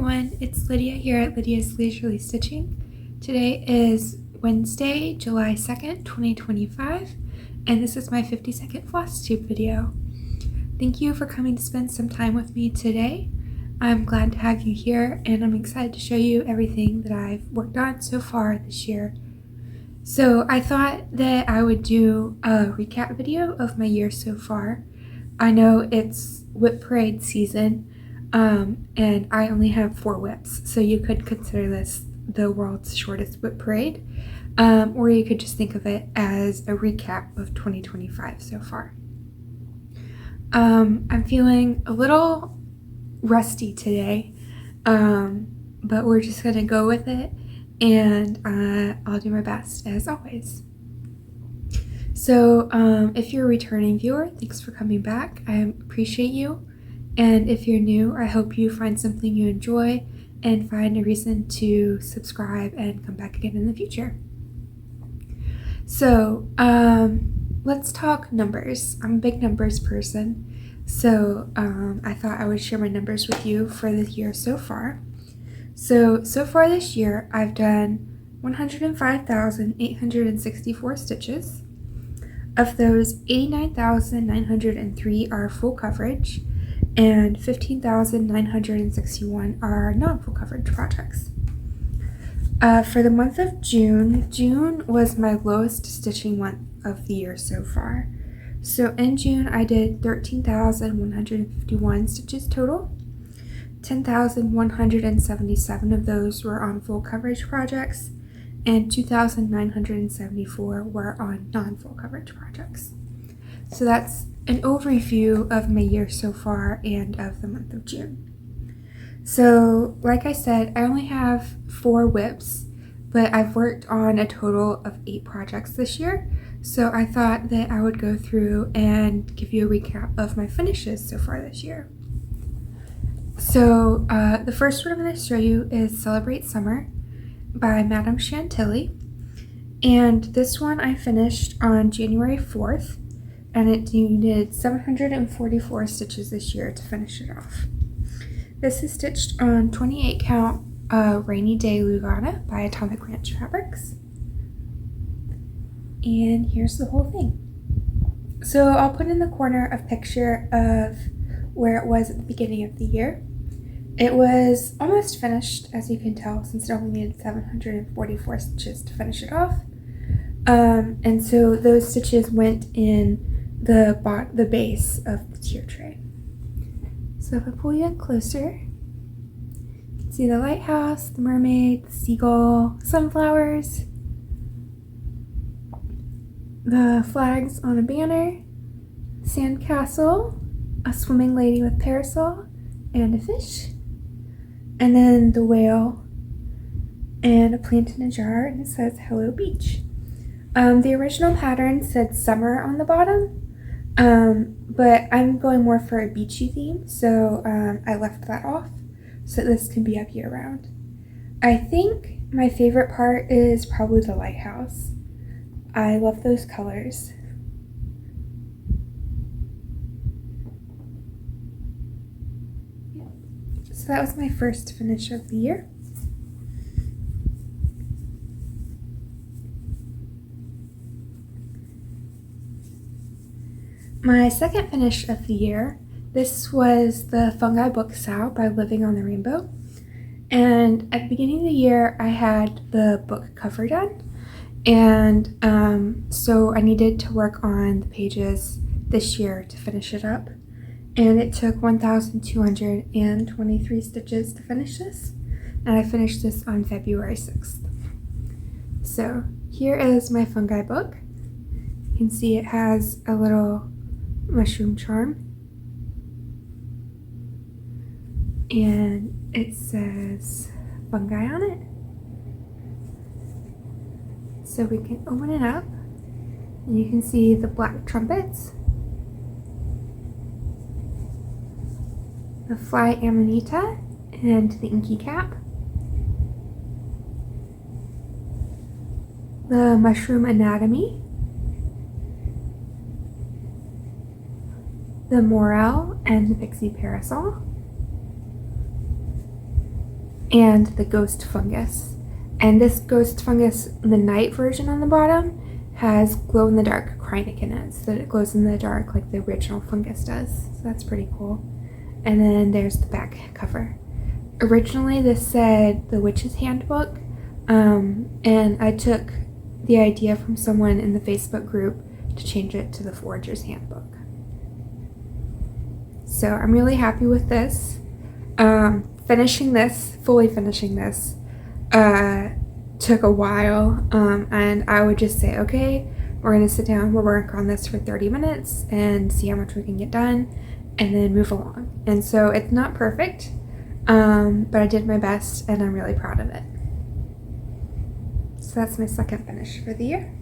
everyone, it's Lydia here at Lydia's Leisurely Stitching. Today is Wednesday, July 2nd, 2025, and this is my 50-second Flosstube video. Thank you for coming to spend some time with me today. I'm glad to have you here, and I'm excited to show you everything that I've worked on so far this year. So I thought that I would do a recap video of my year so far. I know it's WIP parade season, and I only have 4 WIPs, so you could consider this the world's shortest WIP parade, or you could just think of it as a recap of 2025 so far. I'm feeling a little rusty today, but we're just gonna go with it, and I'll do my best as always. So if you're a returning viewer, thanks for coming back. I appreciate you. And if you're new, I hope you find something you enjoy and find a reason to subscribe and come back again in the future. So let's talk numbers. I'm a big numbers person, so I thought I would share my numbers with you for the year so far. So far this year, I've done 105,864 stitches. Of those, 89,903 are full coverage, and 15,961 are non-full coverage projects. For the month of June was my lowest stitching month of the year so far. So in June, I did 13,151 stitches total. 10,177 of those were on full coverage projects, and 2,974 were on non-full coverage projects. So that's an overview of my year so far and of the month of June. So like I said, I only have 4 WIPs, but I've worked on a total of 8 projects this year. So I thought that I would go through and give you a recap of my finishes so far this year. So the first one I'm going to show you is Celebrate Summer by Madame Chantilly, and this one I finished on January 4th, and it needed 744 stitches this year to finish it off. This is stitched on 28 count Rainy Day Lugana by Atomic Ranch Fabrics, and here's the whole thing. So I'll put in the corner a picture of where it was at the beginning of the year. It was almost finished, as you can tell, since it only needed 744 stitches to finish it off. And so those stitches went in the base of the tier tray. So if I pull you in closer, you can see the lighthouse, the mermaid, the seagull, sunflowers, the flags on a banner, sandcastle, a swimming lady with parasol, and a fish. And then the whale and a plant in a jar, and it says Hello Beach. The original pattern said summer on the bottom, but I'm going more for a beachy theme, so I left that off so this can be up year round. I think my favorite part is probably the lighthouse. I love those colors. So that was my first finish of the year. My second finish of the year, this was the Fungi Book SAL by Living on the Rainbow. And at the beginning of the year, I had the book cover done. And so I needed to work on the pages this year to finish it up. And it took 1,223 stitches to finish this, and I finished this on February 6th. So here is my fungi book. You can see it has a little mushroom charm, and it says fungi on it. So we can open it up, and you can see the black trumpets, the fly amanita, and the inky cap, the mushroom anatomy, the morel and the pixie parasol, and the ghost fungus. And this ghost fungus, the night version on the bottom, has glow-in-the-dark Krynic in it, so that it glows in the dark like the original fungus does. So that's pretty cool. And then there's the back cover. Originally this said the Witch's Handbook, and I took the idea from someone in the Facebook group to change it to the Forager's Handbook. So I'm really happy with this. Fully finishing this, took a while, and I would just say, okay, we're gonna sit down, we'll work on this for 30 minutes and see how much we can get done, and then move along. And so it's not perfect, but I did my best and I'm really proud of it. So that's my second finish for the year.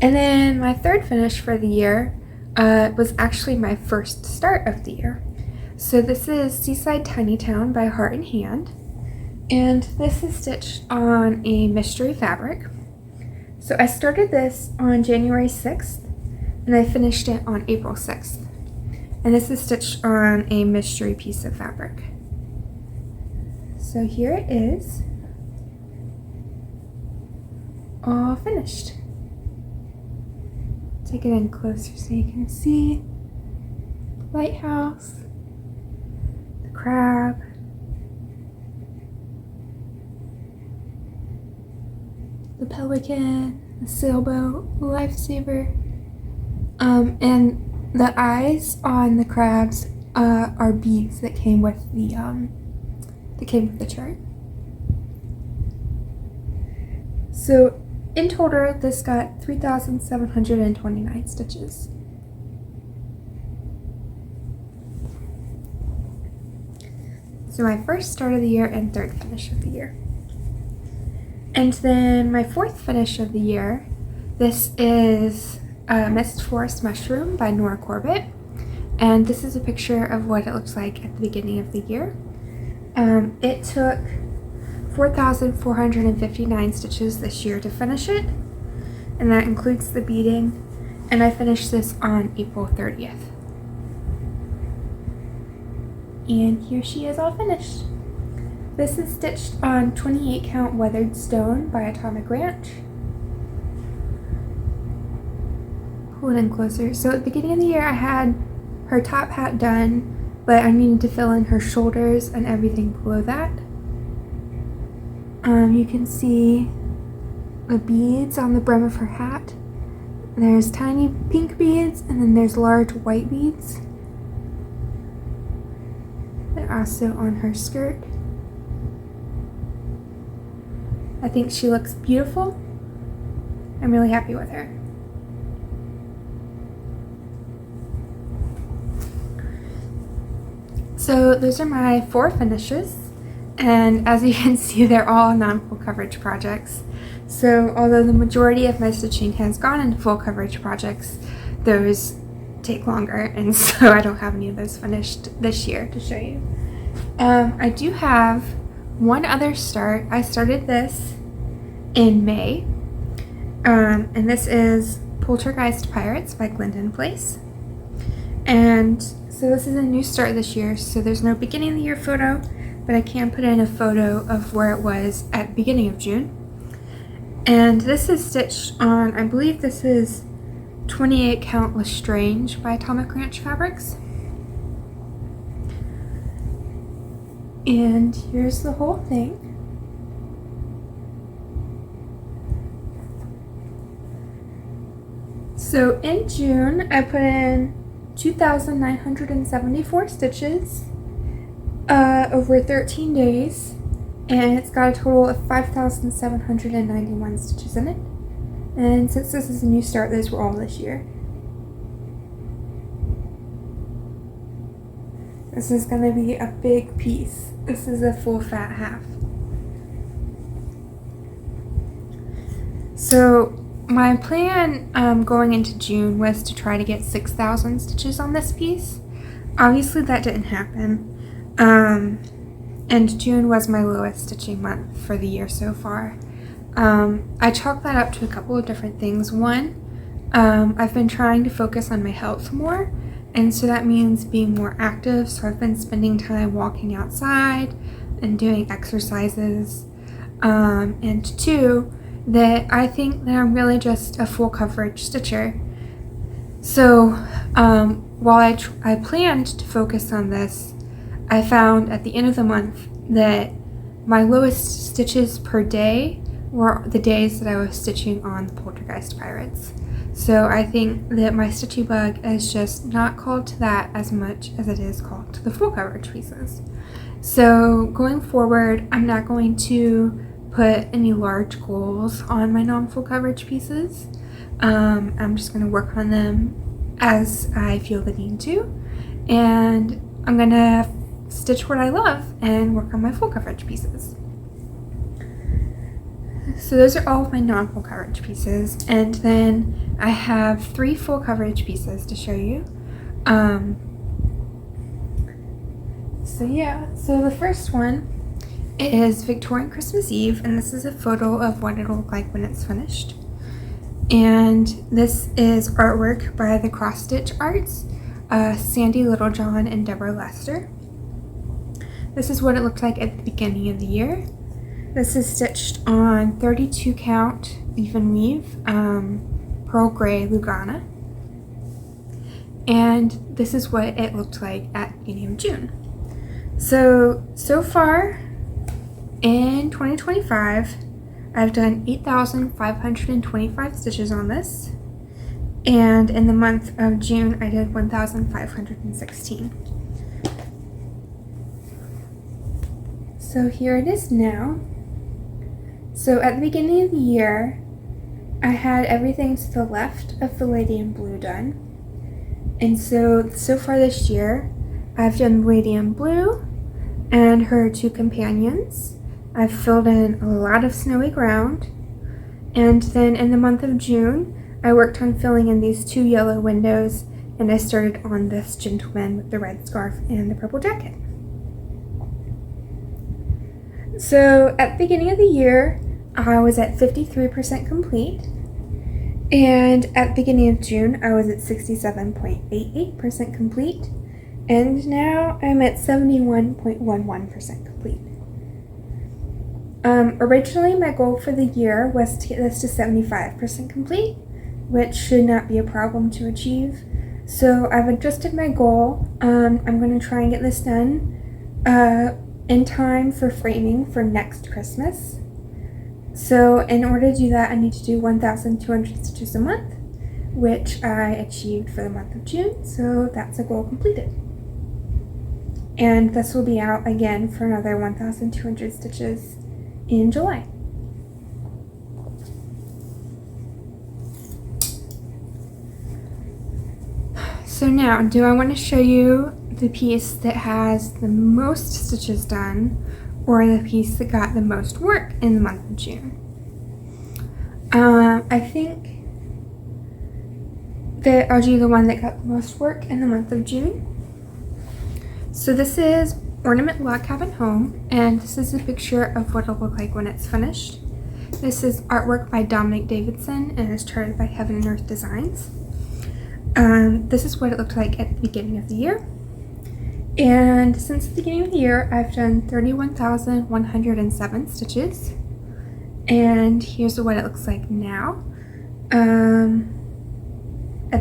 And then my third finish for the year was actually my first start of the year. So this is Seaside Tiny Town by Heart and Hand, and this is stitched on a mystery fabric. So I started this on January 6th and I finished it on April 6th. And this is stitched on a mystery piece of fabric. So here it is, all finished. Take it in closer so you can see the lighthouse, the crab, the pelican, the sailboat, the lifesaver, and the eyes on the crabs are beads that came with the chart. So in total, this got 3,729 stitches. So my first start of the year and third finish of the year. And then my fourth finish of the year, this is Mist Forest Mushroom by Nora Corbett. And this is a picture of what it looks like at the beginning of the year. It took 4,459 stitches this year to finish it, and that includes the beading, and I finished this on April 30th. And here she is all finished. This is stitched on 28 count weathered stone by Atomic Ranch. Pull it in closer. So at the beginning of the year I had her top hat done, but I needed to fill in her shoulders and everything below that. You can see the beads on the brim of her hat. There's tiny pink beads and then there's large white beads. They're also on her skirt. I think she looks beautiful. I'm really happy with her. So those are my 4 finishes. And as you can see, they're all non-full coverage projects. So although the majority of my stitching has gone into full coverage projects, those take longer, and so I don't have any of those finished this year to show you. I do have one other start. I started this in May, and this is Poltergeist Pirates by Glendon Place. And so this is a new start this year, so there's no beginning of the year photo, but I can put in a photo of where it was at the beginning of June. And this is stitched on, I believe this is 28 count LeStrange by Atomic Ranch Fabrics. And here's the whole thing. So in June, I put in 2,974 stitches over 13 days, and it's got a total of 5,791 stitches in it. And since this is a new start, those were all this year. This is going to be a big piece. This is a full fat half. So my plan going into June was to try to get 6,000 stitches on this piece. Obviously that didn't happen. And June was my lowest stitching month for the year so far. I chalk that up to a couple of different things. One, I've been trying to focus on my health more, and so that means being more active. So I've been spending time walking outside, and doing exercises, and 2, that I think that I'm really just a full coverage stitcher. So while I planned to focus on this, I found at the end of the month that my lowest stitches per day were the days that I was stitching on the Poltergeist Pirates. So I think that my stitchy bug is just not called to that as much as it is called to the full coverage pieces. So going forward, I'm not going to put any large goals on my non-full coverage pieces. I'm just going to work on them as I feel the need to, and I'm going to stitch what I love and work on my full coverage pieces. So those are all of my non-full coverage pieces, and then I have 3 full coverage pieces to show you. So the first one is Victorian Christmas Eve, and this is a photo of what it'll look like when it's finished. And this is artwork by the Cross Stitch Arts, Sandy Littlejohn and Deborah Lester. This is what it looked like at the beginning of the year. This is stitched on 32 count even weave, pearl gray lugana. And this is what it looked like at the beginning of June. So far in 2025, I've done 8,525 stitches on this. And in the month of June, I did 1,516. So here it is now. So at the beginning of the year, I had everything to the left of the Lady in Blue done. And so far this year, I've done Lady in Blue and her 2 companions. I've filled in a lot of snowy ground. And then in the month of June, I worked on filling in these 2 yellow windows, and I started on this gentleman with the red scarf and the purple jacket. So at the beginning of the year, I was at 53% complete, and at the beginning of June, I was at 67.88% complete, and now I'm at 71.11% complete. Originally, my goal for the year was to get this to 75% complete, which should not be a problem to achieve. So I've adjusted my goal. I'm going to try and get this done in time for framing for next Christmas. So in order to do that, I need to do 1,200 stitches a month, which I achieved for the month of June, so that's a goal completed. And this will be out again for another 1,200 stitches in July. So now, do I want to show you the piece that has the most stitches done, or the piece that got the most work in the month of June? I think that I'll do the one that got the most work in the month of June. So this is Ornament Log Cabin Home, and this is a picture of what it'll look like when it's finished. This is artwork by Dominic Davison and is charted by Heaven and Earth Designs. This is what it looked like at the beginning of the year. And since the beginning of the year, I've done 31,107 stitches. And here's what it looks like now. At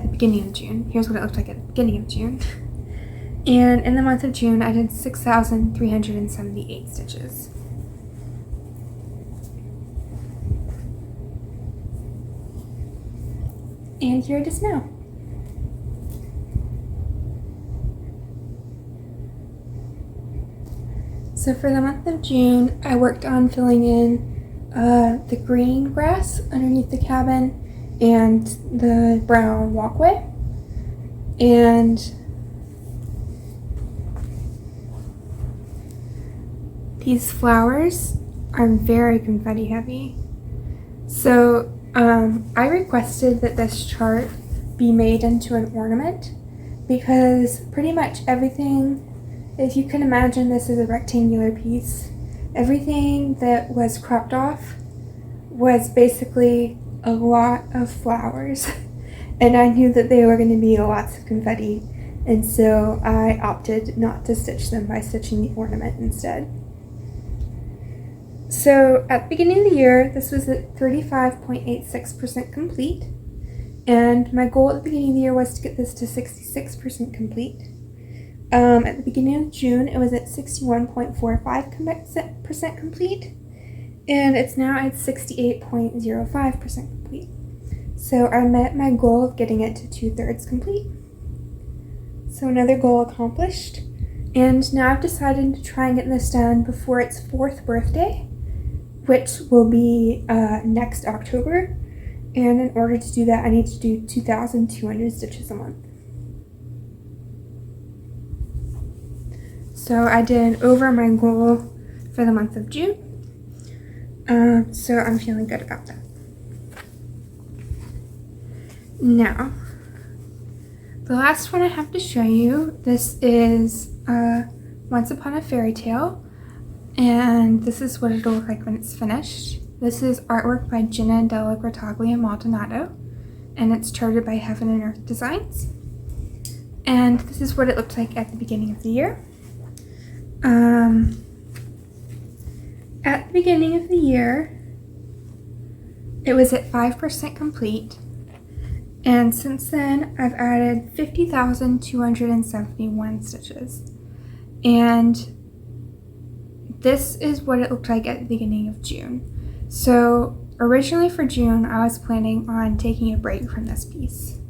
the beginning of June. Here's what it looked like at the beginning of June. And in the month of June, I did 6,378 stitches. And here it is now. So for the month of June, I worked on filling in the green grass underneath the cabin and the brown walkway. And these flowers are very confetti heavy. So I requested that this chart be made into an ornament because pretty much everything, if you can imagine this as a rectangular piece, everything that was cropped off was basically a lot of flowers. And I knew that they were going to be lots of confetti, and so I opted not to stitch them by stitching the ornament instead. So at the beginning of the year, this was at 35.86% complete. And my goal at the beginning of the year was to get this to 66% complete. At the beginning of June, it was at 61.45% complete. And it's now at 68.05% complete. So I met my goal of getting it to 2/3 complete. So another goal accomplished. And now I've decided to try and get this done before its 4th birthday, which will be next October. And in order to do that, I need to do 2,200 stitches a month. So I did over my goal for the month of June. So I'm feeling good about that. Now, the last one I have to show you, this is Once Upon a Fairytale, and this is what it'll look like when it's finished. This is artwork by Jenna, Della, Grottaglia, Maldonado, and it's charted by Heaven and Earth Designs. And this is what it looked like at the beginning of the year. At the beginning of the year, it was at 5% complete, and since then I've added 50,271 stitches. And this is what it looked like at the beginning of June. So originally for June, I was planning on taking a break from this piece,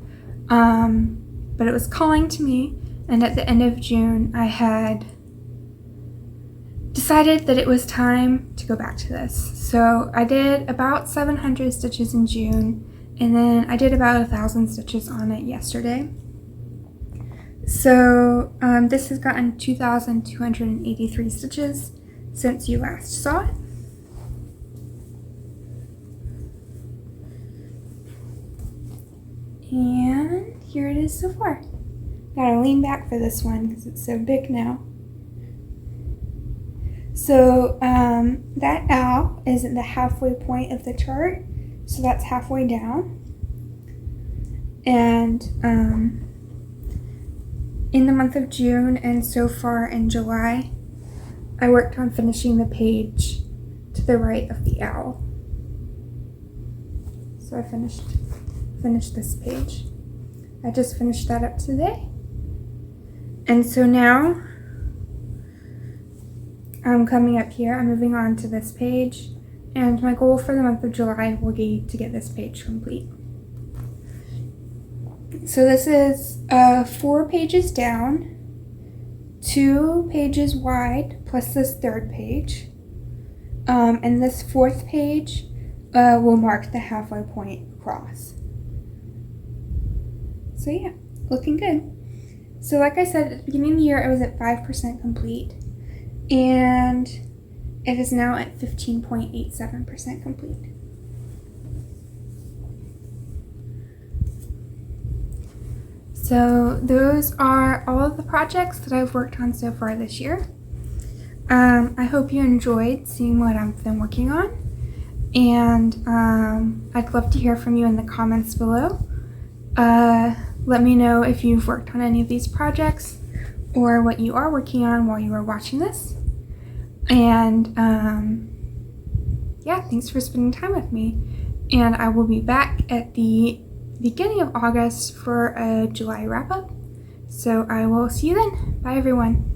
but it was calling to me, and at the end of June, I had decided that it was time to go back to this. So I did about 700 stitches in June, and then I did about 1,000 stitches on it yesterday. So this has gotten 2,283 stitches since you last saw it. And here it is so far. Gotta lean back for this one because it's so big now. So that owl is at the halfway point of the chart, so that's halfway down. And in the month of June and so far in July, I worked on finishing the page to the right of the owl. So I finished this page. I just finished that up today. And so now I'm coming up here, I'm moving on to this page, and my goal for the month of July will be to get this page complete. So this is 4 pages down, 2 pages wide, plus this 3rd page. And this 4th page will mark the halfway point across. So yeah, looking good. So like I said, at the beginning of the year, it was at 5% complete. And it is now at 15.87% complete. So those are all of the projects that I've worked on so far this year. I hope you enjoyed seeing what I've been working on, and I'd love to hear from you in the comments below. Let me know if you've worked on any of these projects or what you are working on while you are watching this. And yeah, thanks for spending time with me. And I will be back at the beginning of August for a July wrap-up. So I will see you then. Bye everyone.